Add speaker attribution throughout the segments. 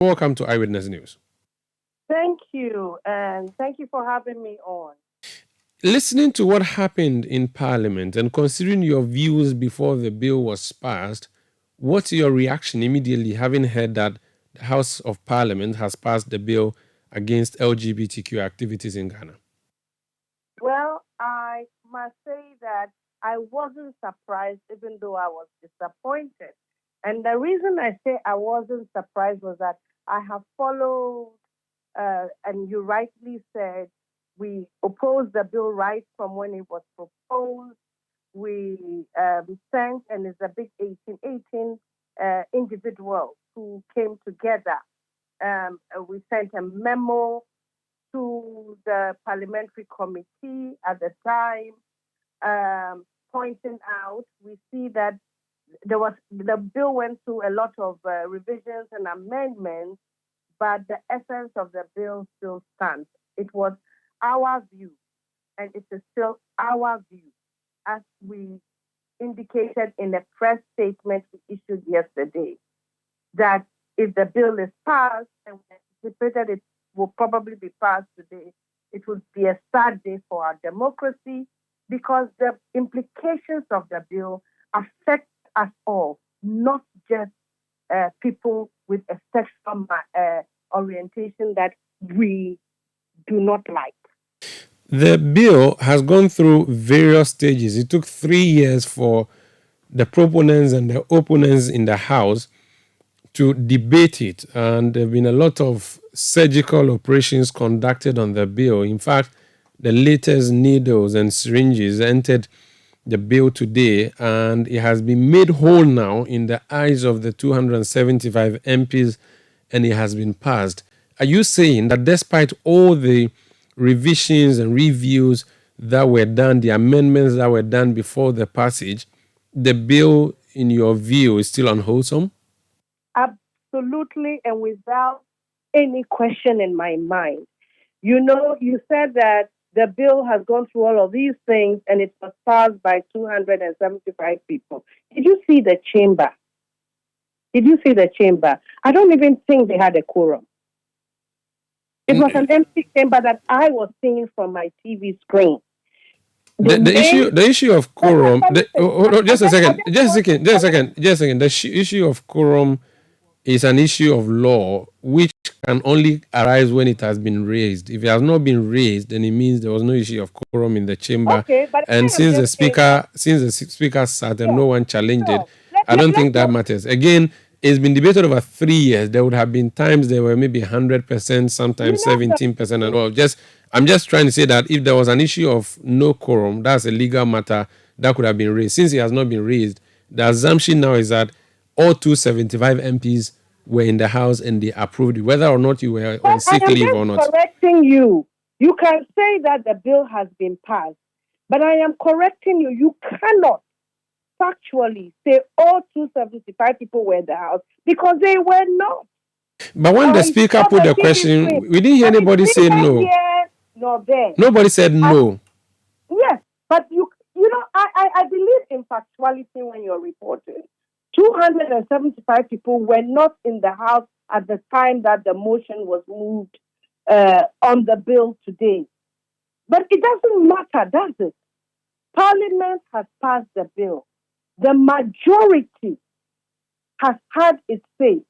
Speaker 1: Welcome to Eyewitness News.
Speaker 2: Thank you, and thank you for having me on.
Speaker 1: Listening to what happened in Parliament and considering your views before the bill was passed, what's your reaction immediately having heard that the House of Parliament has passed the bill against LGBTQ activities in Ghana?
Speaker 2: Well, I must say that I wasn't surprised, even though I was disappointed. And the reason I say I wasn't surprised was that I have followed, and you rightly said, we opposed the bill right from when it was proposed. We sent, and it's a big 1818 individuals who came together. We sent a memo to the parliamentary committee at the time, pointing out, we see that the bill went through a lot of revisions and amendments, but the essence of the bill still stands. It was our view, and it is still our view, as we indicated in a press statement we issued yesterday, that if the bill is passed, and we anticipated it will probably be passed today, it would be a sad day for our democracy, because the implications of the bill affect us all, not just people with a sexual orientation that we do not like.
Speaker 1: The bill has gone through various stages. It took 3 years for the proponents and the opponents in the House to debate it, and there have been a lot of surgical operations conducted on the bill. In fact, the latest needles and syringes entered the bill today, and it has been made whole now in the eyes of the 275 MPs, and it has been passed. Are you saying that despite all the revisions and reviews that were done, the amendments that were done before the passage, the bill, in your view, is still unwholesome?
Speaker 2: Absolutely, and without any question in my mind. You know, you said that the bill has gone through all of these things and it was passed by 275 people. Did you see the chamber? Did you see the chamber? I don't even think they had a quorum. It was an empty chamber that I was seeing from my TV screen.
Speaker 1: The issue of quorum. Just a second. The issue of quorum is an issue of law which can only arise when it has been raised. If it has not been raised, then it means there was no issue of quorum in the chamber.
Speaker 2: Okay, but
Speaker 1: And since the speaker sat and no one challenged it, I don't think that matters. Again, it's been debated over 3 years. There would have been times there were maybe 100%, sometimes 17%, and all. I'm just trying to say that if there was an issue of no quorum, that's a legal matter that could have been raised. Since it has not been raised, the assumption now is that all 275 MPs were in the House and they approved it, whether or not you were on sick leave or not.
Speaker 2: Correcting you. You can say that the bill has been passed, but I am correcting you. You cannot factually say all 275 people were in the House, because they were not.
Speaker 1: But when the speaker put the question, we didn't hear anybody say no.
Speaker 2: Nor there.
Speaker 1: Nobody said no.
Speaker 2: Yes, but you know, I believe in factuality when you're reporting. 275 people were not in the House at the time that the motion was moved on the bill today. But it doesn't matter, does it? Parliament has passed the bill. The majority has had its say.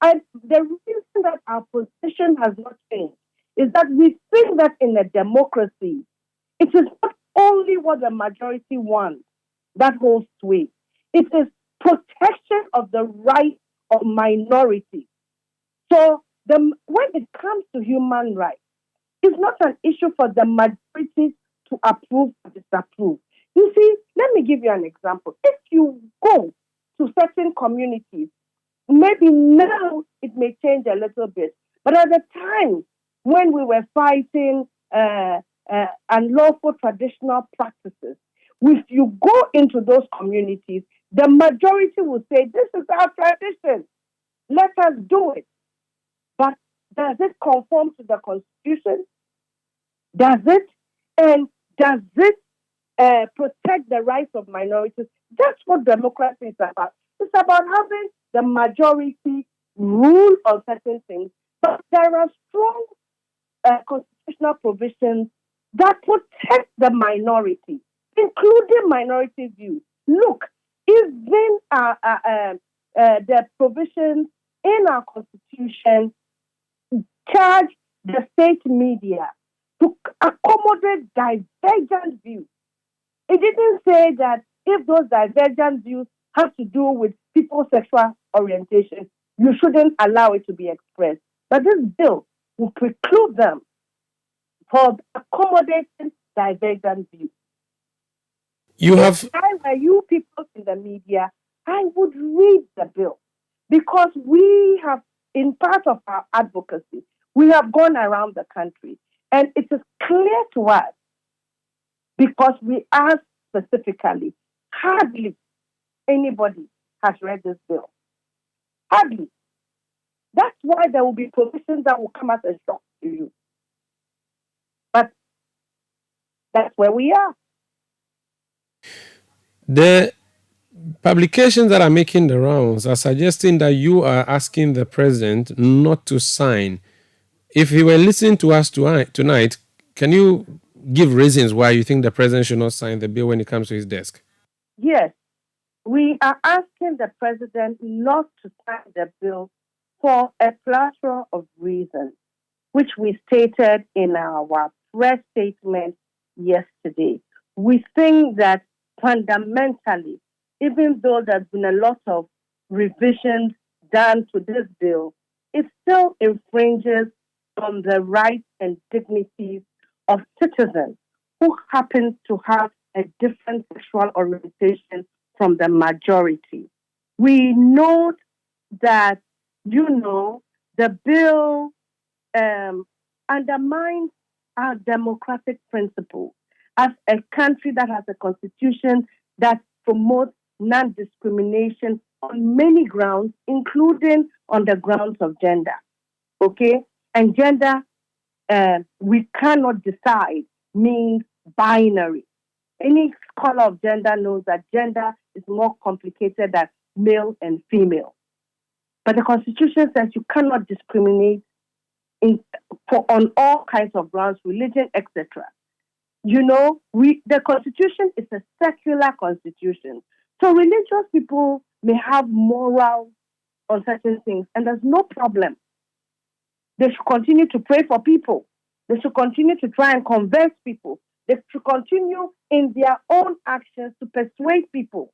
Speaker 2: And the reason that our position has not changed is that we think that in a democracy, it is not only what the majority wants that holds sway. It is protection of the rights of minorities. So when it comes to human rights, it's not an issue for the majority to approve or disapprove. You see, let me give you an example. If you go to certain communities, maybe now it may change a little bit, but at the time when we were fighting unlawful traditional practices, if you go into those communities, the majority will say, this is our tradition, let us do it. But does it conform to the Constitution? Does it? And does it protect the rights of minorities? That's what democracy is about. It's about having the majority rule on certain things, but there are strong constitutional provisions that protect the minority, including minority views. Look, even the provisions in our constitution charge the state media to accommodate divergent views. It didn't say that if those divergent views have to do with people's sexual orientation, you shouldn't allow it to be expressed. But this bill will preclude them from accommodating divergent views.
Speaker 1: You have.
Speaker 2: If I were you people in the media, I would read the bill because we have, in part of our advocacy, we have gone around the country and it is clear to us because we asked specifically, hardly anybody has read this bill. Hardly. That's why there will be provisions that will come as a shock to you. But that's where we are.
Speaker 1: The publications that are making the rounds are suggesting that you are asking the president not to sign. If he were listening to us tonight, can you give reasons why you think the president should not sign the bill when it comes to his desk?
Speaker 2: Yes, we are asking the president not to sign the bill for a plethora of reasons, which we stated in our press statement yesterday. We think that fundamentally, even though there's been a lot of revisions done to this bill, it still infringes on the rights and dignities of citizens who happen to have a different sexual orientation from the majority. We note that, the bill undermines our democratic principles as a country that has a constitution that promotes non-discrimination on many grounds, including on the grounds of gender. Okay? And gender, we cannot decide, means binary. Any scholar of gender knows that gender is more complicated than male and female. But the Constitution says you cannot discriminate on all kinds of grounds, religion, etc. The Constitution is a secular constitution. So religious people may have morals on certain things, and there's no problem. They should continue to pray for people. They should continue to try and converse people. They should continue in their own actions to persuade people,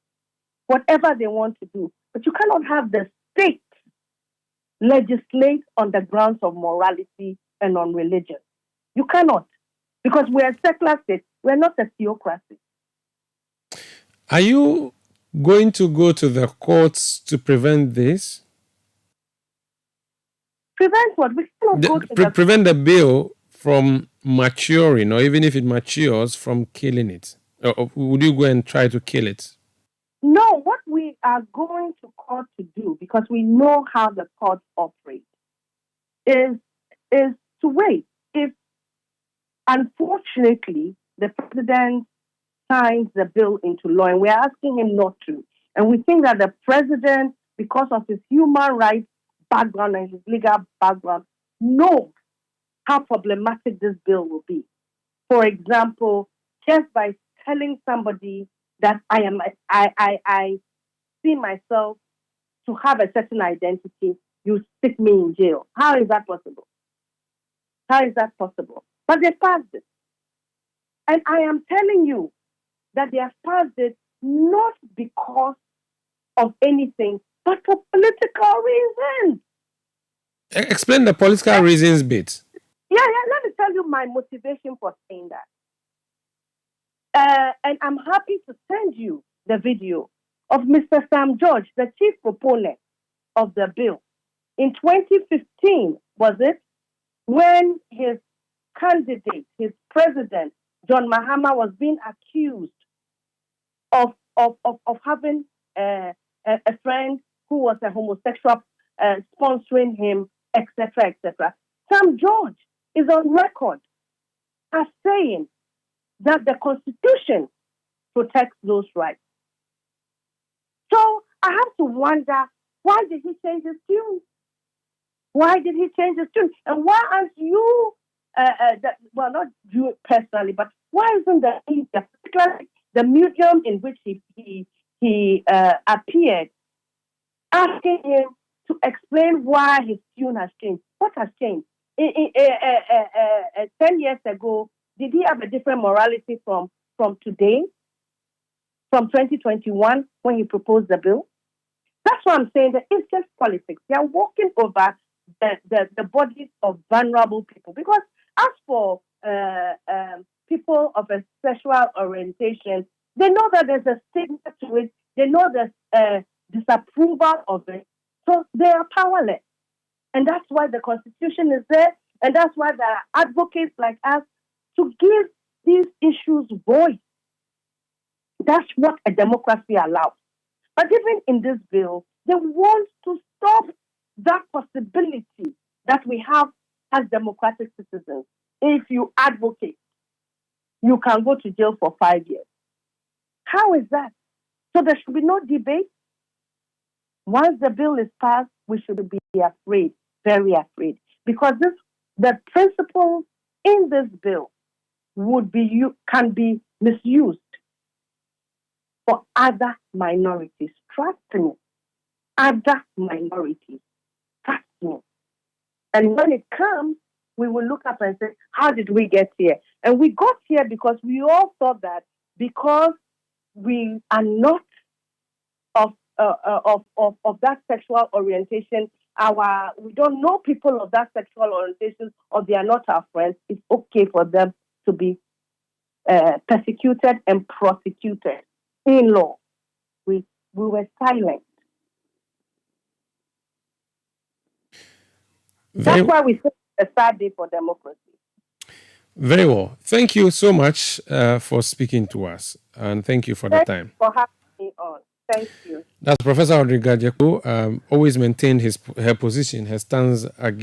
Speaker 2: whatever they want to do. But you cannot have the state legislate on the grounds of morality and on religion. You cannot, because we're a secular state. We're not a theocracy.
Speaker 1: Are you going to go to the courts to prevent this?
Speaker 2: Prevent what? We cannot go to
Speaker 1: prevent the bill from maturing, or even if it matures, from killing it. Or would you go and try to kill it?
Speaker 2: No, what we are going to court to do, because we know how the courts operate, is to wait. If, unfortunately, the president signs the bill into law, and we're asking him not to, and we think that the president, because of his human rights background and his legal background, knows how problematic this bill will be. For example, just by telling somebody that I see myself to have a certain identity, you stick me in jail. How is that possible? How is that possible? But they passed it. And I am telling you that they have passed it not because of anything, but for political reasons.
Speaker 1: Explain the political reasons bit.
Speaker 2: Yeah, let me tell you my motivation for saying that. And I'm happy to send you the video of Mr. Sam George, the chief proponent of the bill. In 2015, was it, when his candidate, his president, John Mahama, was being accused of having a friend who was a homosexual, sponsoring him, etc., etc. Sam George is on record as saying that the Constitution protects those rights. So I have to wonder, why did he change his tune? Why did he change his tune? And why aren't you, well, not you personally, but why isn't the media, particularly the medium in which he appeared, asking him to explain why his tune has changed? What has changed? 10 years ago, did he have a different morality from today, from 2021 when he proposed the bill? That's why I'm saying that it's just politics. They are walking over the bodies of vulnerable people. Because as for people of a sexual orientation, they know that there's a stigma to it. They know there's disapproval of it. So they are powerless. And that's why the Constitution is there. And that's why there are advocates like us to give these issues voice. That's what a democracy allows. But even in this bill, they want to stop that possibility that we have as democratic citizens. If you advocate, you can go to jail for 5 years. How is that? So there should be no debate. Once the bill is passed, we should be afraid, very afraid, because the principles in this bill can be misused for other minorities. Trust me. Other minorities. Trust me. And when it comes, we will look up and say, how did we get here? And we got here because we all thought that because we are not of that sexual orientation, we don't know people of that sexual orientation, or they are not our friends, it's okay for them to be persecuted and prosecuted in law. We were silent. That's why we say it's a sad day for democracy.
Speaker 1: Very well. Thank you so much for speaking to us, and thank you for the time.
Speaker 2: For having me on. Thank you.
Speaker 1: That's Professor Audrey Gadzekpo. Always maintained her position, her stance against